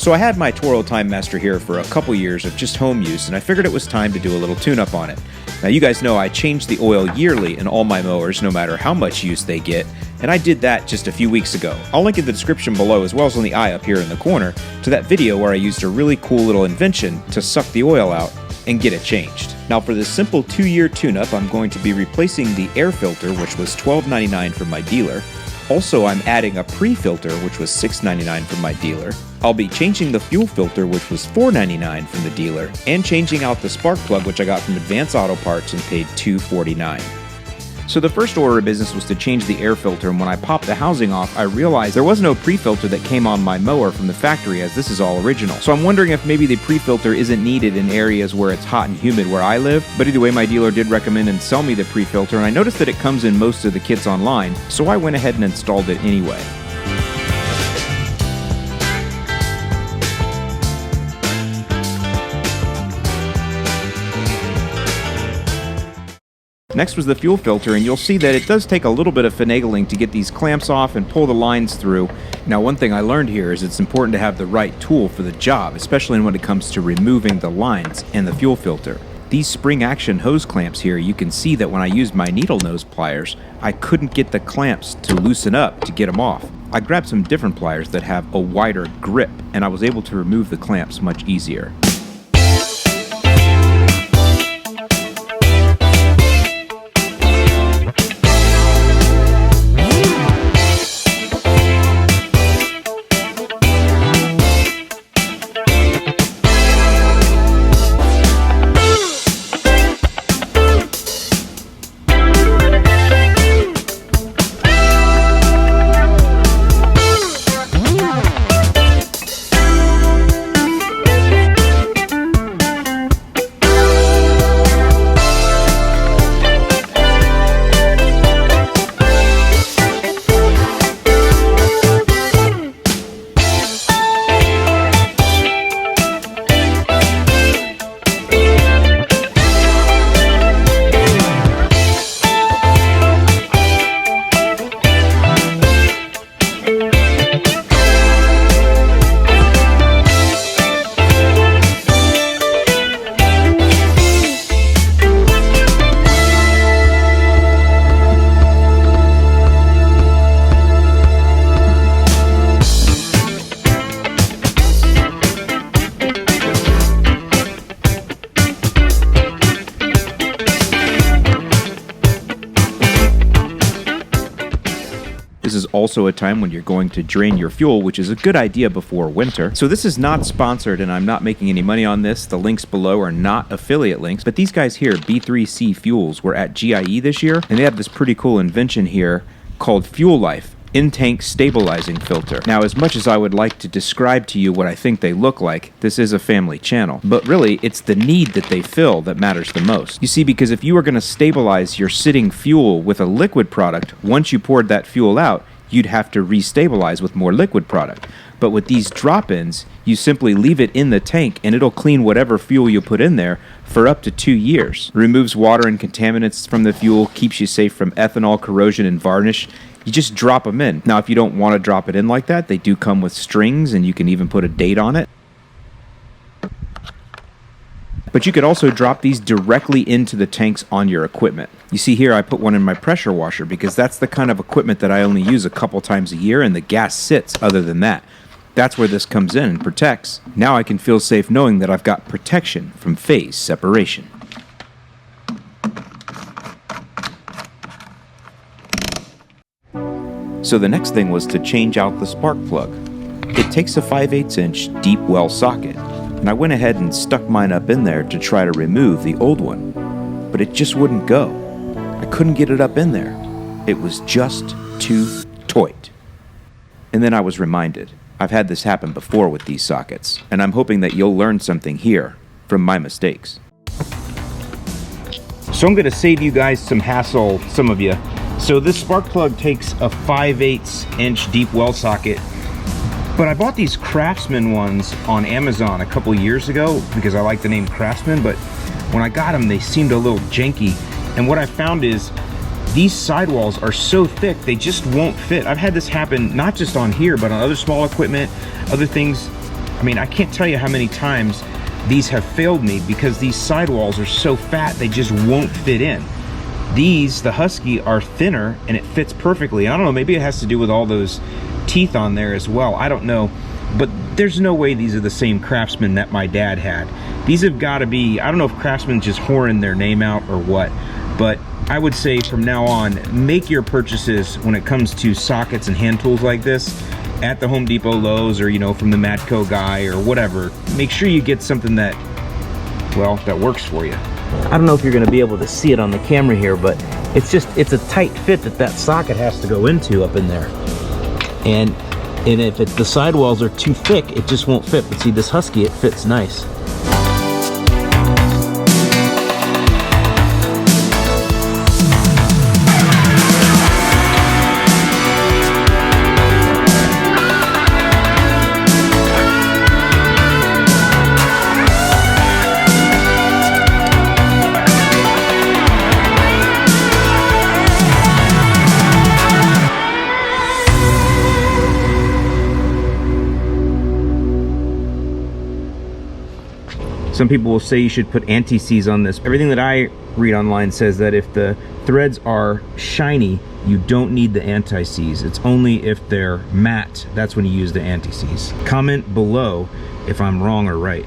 So I had my Toro Timemaster here for a couple years of just home use, and I figured it was time to do a little tune-up on it. Now you guys know I change the oil yearly in all my mowers, no matter how much use they get, and I did that just a few weeks ago. I'll link in the description below, as well as on the eye up here in the corner, to that video where I used a really cool little invention to suck the oil out and get it changed. Now for this simple 2-year tune-up, I'm going to be replacing the air filter, which was $12.99 from my dealer. Also, I'm adding a pre-filter, which was $6.99 from my dealer. I'll be changing the fuel filter, which was $4.99 from the dealer, and changing out the spark plug, which I got from Advance Auto Parts and paid $2.49. So the first order of business was to change the air filter, and when I popped the housing off, I realized there was no pre-filter that came on my mower from the factory, as this is all original. So I'm wondering if maybe the pre-filter isn't needed in areas where it's hot and humid where I live, but either way, my dealer did recommend and sell me the pre-filter, and I noticed that it comes in most of the kits online, so I went ahead and installed it anyway. Next was the fuel filter, and you'll see that it does take a little bit of finagling to get these clamps off and pull the lines through. Now, one thing I learned here is it's important to have the right tool for the job, especially when it comes to removing the lines and the fuel filter. These spring action hose clamps here, you can see that when I used my needle nose pliers, I couldn't get the clamps to loosen up to get them off. I grabbed some different pliers that have a wider grip, and I was able to remove the clamps much easier. This is also a time when you're going to drain your fuel, which is a good idea before winter. So this is not sponsored, and I'm not making any money on this. The links below are not affiliate links, but these guys here, B3C Fuels, were at GIE this year, and they have this pretty cool invention here called Fuel Life in-tank stabilizing filter. Now, as much as I would like to describe to you what I think they look like, this is a family channel. But really, it's the need that they fill that matters the most. You see, because if you were going to stabilize your sitting fuel with a liquid product, once you poured that fuel out, you'd have to restabilize with more liquid product. But with these drop-ins, you simply leave it in the tank and it'll clean whatever fuel you put in there for up to 2 years. Removes water and contaminants from the fuel, keeps you safe from ethanol, corrosion, and varnish. You just drop them in. Now, if you don't want to drop it in like that, they do come with strings and you can even put a date on it. But you could also drop these directly into the tanks on your equipment. You see here I put one in my pressure washer because that's the kind of equipment that I only use a couple times a year and the gas sits other than that. That's where this comes in and protects. Now I can feel safe knowing that I've got protection from phase separation. So the next thing was to change out the spark plug. It takes a 5/8 inch deep well socket, and I went ahead and stuck mine up in there to try to remove the old one, but it just wouldn't go. I couldn't get it up in there. It was just too tight. And then I was reminded, I've had this happen before with these sockets, and I'm hoping that you'll learn something here from my mistakes. So I'm going to save you guys some hassle, some of you. So this spark plug takes a 5/8 inch deep well socket, but I bought these Craftsman ones on Amazon a couple years ago because I like the name Craftsman, but when I got them, they seemed a little janky. And what I found is these sidewalls are so thick, they just won't fit. I've had this happen not just on here, but on other small equipment, other things. I mean, I can't tell you how many times these have failed me because these sidewalls are so fat they just won't fit in. These, the Husky, are thinner and it fits perfectly. I don't know, maybe it has to do with all those teeth on there as well. I don't know, but there's no way these are the same Craftsman that my dad had. These have got to be, I don't know if Craftsman's just whoring their name out or what, but I would say from now on, make your purchases when it comes to sockets and hand tools like this at the Home Depot, Lowe's, or, you know, from the Matco guy or whatever. Make sure you get something that, well, that works for you. I don't know if you're going to be able to see it on the camera here, but it's a tight fit that socket has to go into up in there. And if the sidewalls are too thick, it just won't fit. But see, this Husky, it fits nice. Some people will say you should put anti-seize on this. Everything that I read online says that if the threads are shiny, you don't need the anti-seize. It's only if they're matte, that's when you use the anti-seize. Comment below if I'm wrong or right.